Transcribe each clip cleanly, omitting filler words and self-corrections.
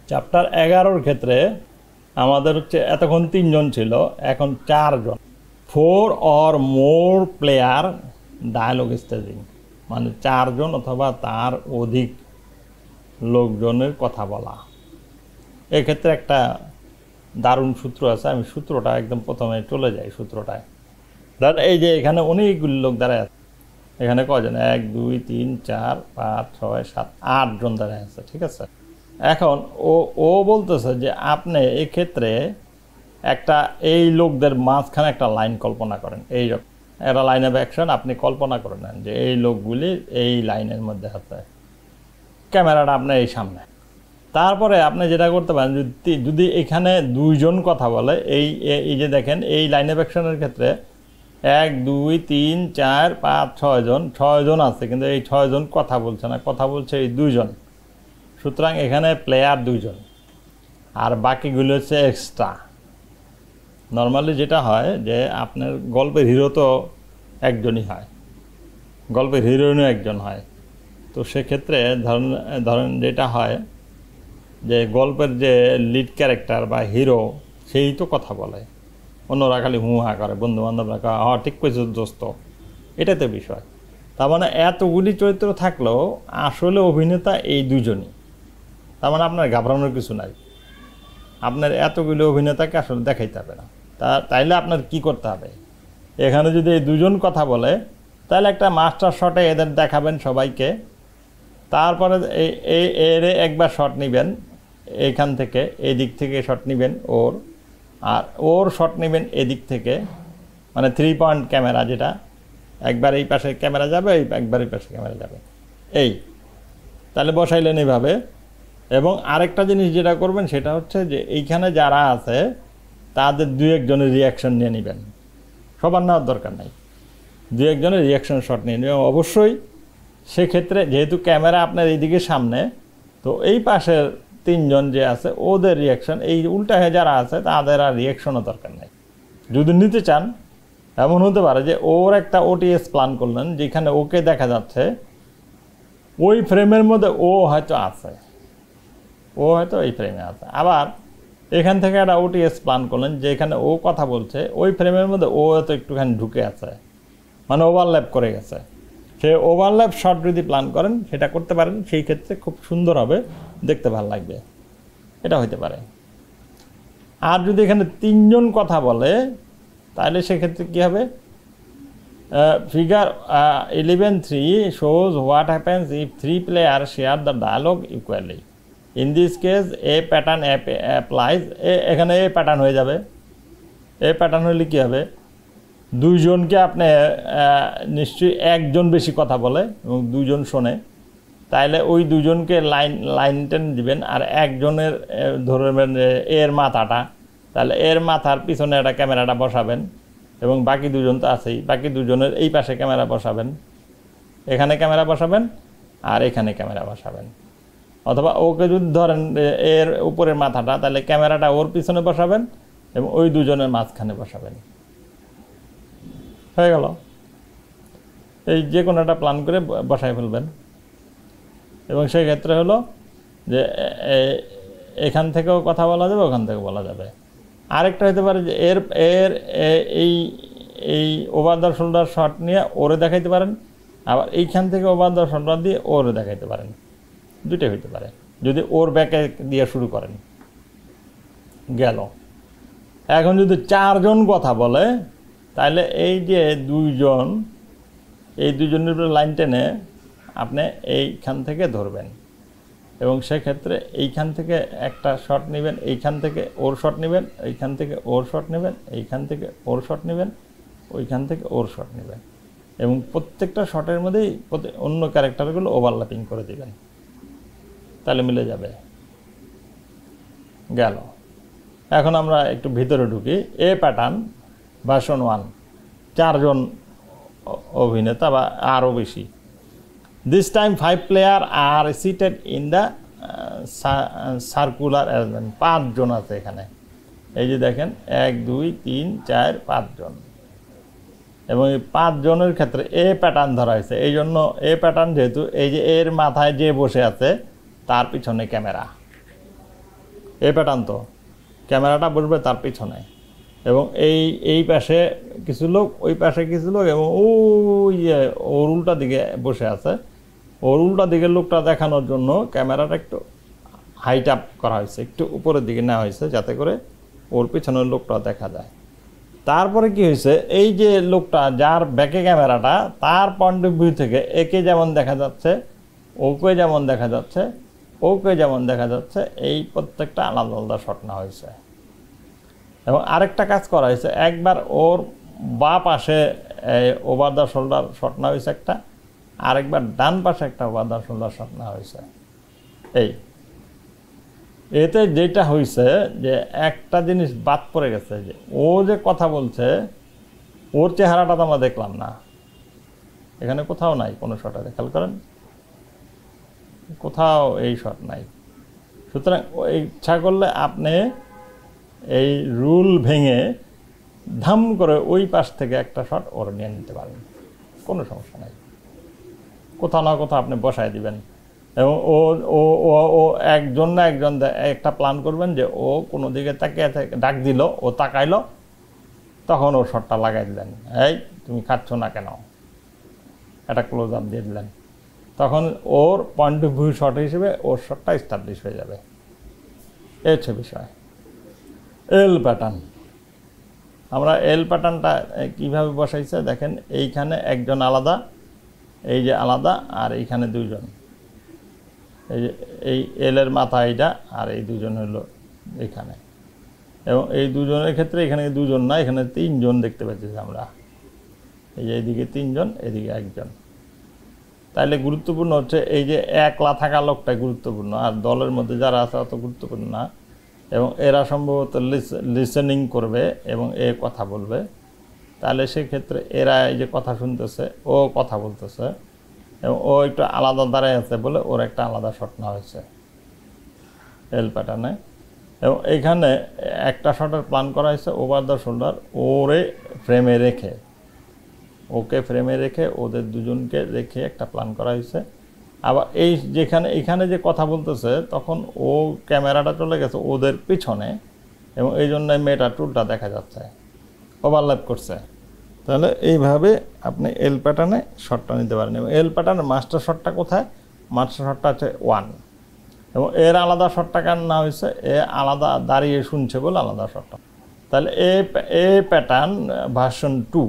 Chapter 11-র ক্ষেত্রে আমাদের হচ্ছে এতক্ষণ 3 জন ছিল, এখন 4 জন। 4 or more player dialogue staging, মানে 4 জন অথবা তার অধিক লোকজনের কথা বলা। এক্ষেত্রে একটা দারুণ সূত্র আছে, আমি সূত্রটা একদম প্রথমে চলে যাই সূত্রটায়। ধর এই যে এখানে অনেকগুলি লোক দাঁড়ায় আছে, এখানে কজন, 1 2 3 4 5 6 7 8 জন দাঁড়ায় আছে, ঠিক আছে। এখন ও বলতেছে যে আপনি এক্ষেত্রে একটা এই লোকদের মাঝখানে একটা লাইন কল্পনা করেন, এই একটা লাইন অফ অ্যাকশন আপনি কল্পনা করে নেন যে এই লোকগুলি এই লাইনের মধ্যে আছে, ক্যামেরাটা আপনার এই সামনে। তারপরে আপনি যেটা করতে পারেন, যদি এখানে 2 জন কথা বলে, এই যে দেখেন এই লাইন অফ অ্যাকশনের ক্ষেত্রে 1 2 3 4 5 6 জন, 6 জন আছে, কিন্তু এই 6 জন কথা বলছে না, কথা বলছে এই 2 জন। সুতরাং এখানে প্লেয়ার 2 জন আর বাকিগুলো হচ্ছে এক্সট্রা। নর্মালি যেটা হয় যে আপনার গল্পের হিরো তো একজনই হয়, গল্পের হিরোইনও একজন হয়। তো সেক্ষেত্রে ধরেন যেটা হয় যে গল্পের যে লিড ক্যারেক্টার বা হিরো সেই তো কথা বলে, অন্যরা খালি হুহা করে, বন্ধুবান্ধবরা ঠিক কইছে দোস্ত, এটাতে বিষয়। তার মানে এতগুলি চরিত্র থাকলেও আসলে অভিনেতা এই 2 জনই। তার মানে আপনার ঘাবড়ানোর কিছু নাই, আপনার এতগুলি অভিনেতাকে আসলে দেখাইতে হবে না। তাইলে আপনার কি করতে হবে, এখানে যদি এই 2 জন কথা বলে তাহলে একটা মাস্টার শটে এদের দেখাবেন সবাইকে, তারপরে এর একবার শট নেবেন এইখান থেকে, এই দিক থেকে শট নেবেন ওর, আর ওর শট নেবেন এদিক থেকে, মানে 3 পয়েন্ট ক্যামেরা, যেটা একবার এই পাশে ক্যামেরা যাবে, একবার এই পাশে ক্যামেরা যাবে, এই তাহলে বসাইলেন এইভাবে। এবং আরেকটা জিনিস যেটা করবেন সেটা হচ্ছে যে এইখানে যারা আছে তাদের 2-1 জনের রিয়াকশন নিয়ে নেবেন, সবার নেওয়ার দরকার নাই, 2-1 জনের রিয়াকশন শট নিয়ে নেবেন অবশ্যই। সেক্ষেত্রে যেহেতু ক্যামেরা আপনার এইদিকে সামনে, তো এই পাশের 3 জন যে আছে ওদের রিয়াকশন, এই উল্টা হয়ে যারা আছে তাদের আর রিয়াকশনও দরকার নেই। যদি নিতে চান এমন হতে পারে যে ওর একটা ওটিএস প্ল্যান করলেন যেখানে ওকে দেখা যাচ্ছে ওই ফ্রেমের মধ্যে ও হয়তো আছে, ও হয়তো এই ফ্রেমে আছে, আবার এখান থেকে একটা ওটিএস প্ল্যান করলেন যেখানে ও কথা বলছে ওই ফ্রেমের মধ্যে ও হয়তো একটুখানি ঢুকে আছে, মানে ওভারল্যাপ করে গেছে। সে ওভারল্যাপ শট যদি প্ল্যান করেন সেটা করতে পারেন, সেই ক্ষেত্রে খুব সুন্দর হবে, দেখতে ভালো লাগবে, এটা হইতে পারে। আর যদি এখানে 3 জন কথা বলে তাহলে সেক্ষেত্রে কী হবে, figure 11.3 shows what happens if 3 players share the dialogue equally. In this case a pattern applies, এখানে এ প্যাটার্ন হয়ে যাবে। এ প্যাটার্ন হলে কী হবে, 2 জনকে আপনি নিশ্চয়ই 1 জন বেশি কথা বলে এবং 2 জন শোনে, তাইলে ওই 2 জনকে লাইন টেন দিবেন, আর 1 জনের ধরবেন এর মাথাটা, তাহলে এর মাথার পিছনে একটা ক্যামেরাটা বসাবেন, এবং বাকি 2 জন তো আছেই, বাকি 2 জনের এই পাশে ক্যামেরা বসাবেন, এখানে ক্যামেরা বসাবেন আর এখানে ক্যামেরা বসাবেন। অথবা ওকে যদি ধরেন এর উপরের মাথাটা, তাহলে ক্যামেরাটা ওর পিছনে বসাবেন এবং ওই 2 জনের মাঝখানে বসাবেন, হয়ে গেল। এই যে কোনো একটা প্ল্যান করে বসাই ফেলবেন, এবং সেই ক্ষেত্রে হলো যে এখান থেকেও কথা বলা যাবে, ওখান থেকে বলা যাবে। আরেকটা হতে পারে যে এর এই ওভার দ্য শোল্ডার শট নিয়ে ওরে দেখাইতে পারেন, আবার এইখান থেকে ওভার দ্য শোল্ডার দিয়ে ওরে দেখাইতে পারেন, দুইটাই হইতে পারে, যদি ওর ব্যাকে দিয়ে শুরু করেন। গেল। এখন যদি 4 জন কথা বলে তাহলে এই যে 2 জন, এই 2 জনের উপরে লাইন টেনে আপনি এইখান থেকে ধরবেন, এবং সেক্ষেত্রে এইখান থেকে একটা শট নেবেন, এইখান থেকে ওর শট নেবেন, এইখান থেকে ওর শট নেবেন, এইখান থেকে ওর শট নেবেন, ওইখান থেকে ওর শট নেবেন, এবং প্রত্যেকটা শটের মধ্যেই অন্য ক্যারেক্টারগুলো ওভারল্যাপিং করে দেবেন, তাহলে মিলে যাবে। গেল। এখন আমরা একটু ভিতরে ঢুকি। এ প্যাটার্ন ভার্সন 1, 4 জন অভিনেতা বা আরও বেশি। This time 5 players are seated in the circular arrangement. 5 জন আছে এখানে, এই যে দেখেন 1 2 3 4 5 জন, এবং এই 5 জনের ক্ষেত্রে এ প্যাটার্ন ধরা হয়েছে। এই জন্য এ প্যাটার্ন যেহেতু, এই যে এর মাথায় যে বসে আছে তার পিছনে ক্যামেরা, এ প্যাটার্ন তো, ক্যামেরাটা বসবে তার পিছনে, এবং এই পাশে কিছু লোক, ওই পাশে কিছু লোক, এবং ওর উল্টা দিকে বসে আছে। ওর উল্টা দিকের লোকটা দেখানোর জন্য ক্যামেরাটা একটু হাইট আপ করা হয়েছে, একটু উপরের দিকে নেওয়া হয়েছে, যাতে করে ওর পিছনের লোকটা দেখা যায়। তারপরে কি হয়েছে, এই যে লোকটা যার ব্যাকে ক্যামেরাটা, তার পয়েন্ট অফ ভিউ থেকে একে যেমন দেখা যাচ্ছে, ওকে যেমন দেখা যাচ্ছে, ওকে যেমন দেখা যাচ্ছে, এই প্রত্যেকটা আলাদা আলাদা শট নেওয়া হয়েছে। এবং আরেকটা কাজ করা হয়েছে, একবার ওর বাঁ পাশে ওভার দ্য শোল্ডার শট নেওয়া হয়েছে একটা, আরেকবার ডান পাশে একটা ওভার দ্য শোল্ডার শট নেওয়া হয়েছে। এতে যেটা হয়েছে যে একটা জিনিস বাদ পড়ে গেছে, যে ও যে কথা বলছে ওর চেহারাটা তো আমরা দেখলাম না, এখানে কোথাও নাই কোনো শটে, খেয়াল করেন কোথাও এই শট নাই। সুতরাং ইচ্ছা করলে আপনি এই রুল ভেঙে ধাম করে ওই পাশ থেকে একটা শট ওর নিয়ে নিতে পারেন, কোনো সমস্যা নাই। কোথাও না কোথাও আপনি বসায় দিবেন, এবং ও ও ও ও একজন না একজন একটা প্ল্যান করবেন যে ও কোনো দিকে তাকিয়ে ডাক দিল, ও তাকাইলো, তখন ওর শটটা লাগাই দিলেন, এই তুমি খাচ্ছ না কেন, একটা ক্লোজ আপ দিয়ে দিলেন, তখন ওর পয়েন্ট অফ ভিউ শট হিসেবে ওর শটটা এস্টাবলিশ হয়ে যাবে। এই হচ্ছে বিষয়। এল প্যাটার্ন, আমরা এল প্যাটার্নটা কীভাবে বসাইছে দেখেন, এইখানে একজন আলাদা, এই যে আলাদা, আর এইখানে দুইজন, এই যে এই এলের মাথা এইটা, আর এই দুজন হলো এখানে, এবং এই দুজনের ক্ষেত্রে এখানে দুজন না, এখানে তিনজন দেখতে পাচ্ছি আমরা, এই যে এইদিকে তিনজন, এদিকে একজন। তাইলে গুরুত্বপূর্ণ হচ্ছে এই যে একলা থাকা লোকটাই গুরুত্বপূর্ণ, আর দলের মধ্যে যারা আছে অত গুরুত্বপূর্ণ না। এবং এরা সম্ভবত লিসেনিং করবে এবং এ কথা বলবে, তাহলে সেক্ষেত্রে এরা এই যে কথা শুনতেছে, ও কথা বলতেছে, এবং ও একটু আলাদা দাঁড়ায় আছে বলে ওর একটা আলাদা শট নেওয়া হয়েছে এল প্যাটার্নে। এবং এইখানে একটা শটের প্ল্যান করা হয়েছে ওভার দ্য শোল্ডার, ওরে ফ্রেমে রেখে, ওকে ফ্রেমে রেখে ওদের দুজনকে রেখে একটা প্ল্যান করা হয়েছে। আবার এই যেখানে এখানে যে কথা বলতেছে, তখন ও ক্যামেরাটা চলে গেছে ওদের পিছনে, এবং এই জন্য মেয়েটার টুলটা দেখা যাচ্ছে, ওভারল্যাপ করছে। তাহলে এইভাবে আপনি এল প্যাটার্নে শটটা নিতে পারেন। এবং এল প্যাটার্নের মাস্টার শটটা কোথায়, মাস্টার শটটা হচ্ছে 1, এবং এর আলাদা শটটা কেন না হয়েছে, এ আলাদা দাঁড়িয়ে শুনছে বলে আলাদা শটটা। তাহলে এ প্যাটার্ন ভার্সন 2,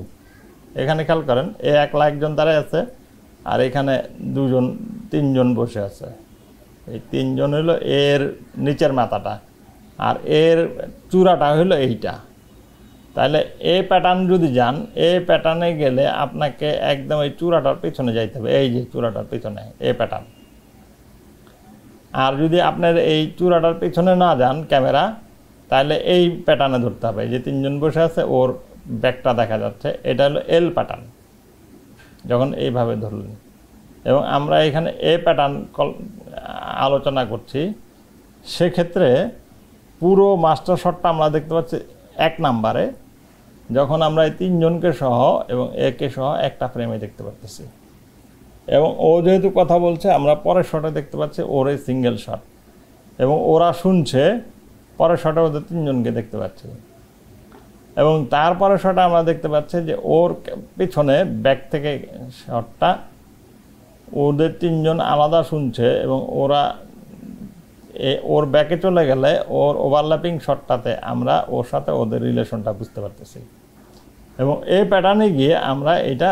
এখানে খেয়াল করেন, এ একলা একজন দাঁড়ায় আছে, আর এখানে তিনজন বসে আছে। এই তিনজন হলো এর নিচের মাথাটা, আর এর চূড়াটা হলো এইটা। তাহলে এ প্যাটার্ন যদি যান, এ প্যাটার্নে গেলে আপনাকে একদম এই চূড়াটার পিছনে যাইতে হবে, এই যে চূড়াটার পিছনে এ প্যাটার্ন। আর যদি আপনার এই চূড়াটার পিছনে না যান ক্যামেরা, তাহলে এই প্যাটার্নে ধরতে হবে, যে তিনজন বসে আছে ওর ব্যাকটা দেখা যাচ্ছে, এটা হলো এল প্যাটার্ন। যখন এইভাবে ধরলেন, এবং আমরা এখানে এ প্যাটার্ন আলোচনা করছি, সেক্ষেত্রে পুরো মাস্টার শটটা আমরা দেখতে পাচ্ছি 1 নাম্বারে, যখন আমরা এই তিনজনকে সহ এবং একে সহ একটা ফ্রেমে দেখতে পাচ্ছি। এবং ও যেহেতু কথা বলছে, আমরা পরের শটে দেখতে পাচ্ছি ওর এই সিঙ্গেল শট, এবং ওরা শুনছে, পরের শটে ওদের তিনজনকে দেখতে পাচ্ছি। এবং তারপরে শটে আমরা দেখতে পাচ্ছি যে ওর পিছনে ব্যাক থেকে শটটা, ওদের তিনজন আলাদা শুনছে, এবং ওরা ওর ব্যাকে চলে গেলে ওর ওভারল্যাপিং শটটাতে আমরা ওর সাথে ওদের রিলেশনটা বুঝতে পারতেছি। এবং এই প্যাটার্নে গিয়ে আমরা এটা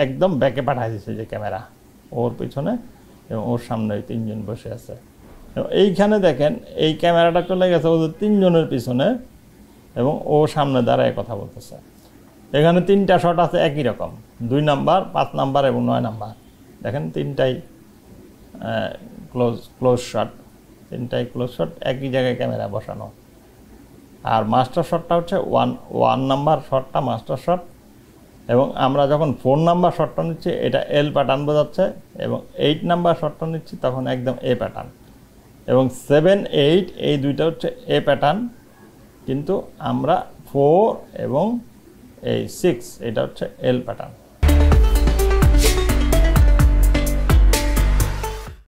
একদম ব্যাকে পাঠিয়ে দিচ্ছি, যে ক্যামেরা ওর পিছনে এবং ওর সামনে ওই তিনজন বসে আছে। এবং এইখানে দেখেন এই ক্যামেরাটা চলে গেছে ওদের তিনজনের পিছনে, এবং ও সামনে দাঁড়ায় কথা বলতেছে। এখানে 3টা শট আছে একই রকম, 2 নাম্বার, 5 নাম্বার এবং 9 নাম্বার। দেখেন তিনটাই ক্লোজ শট, তিনটাই ক্লোজ শট, একই জায়গায় ক্যামেরা বসানো। আর মাস্টার শটটা হচ্ছে 1 নাম্বার শটটা মাস্টার শট, এবং আমরা যখন 4 নাম্বার শটটা নিচ্ছি এটা এল প্যাটার্ন বোঝাচ্ছে, এবং 8 নাম্বার শটটা নিচ্ছি তখন একদম এ প্যাটার্ন, এবং 7, 8 এই দুইটা হচ্ছে এ প্যাটার্ন, কিন্তু আমরা 4 এবং এই 6 এটা হচ্ছে এল প্যাটার্ন।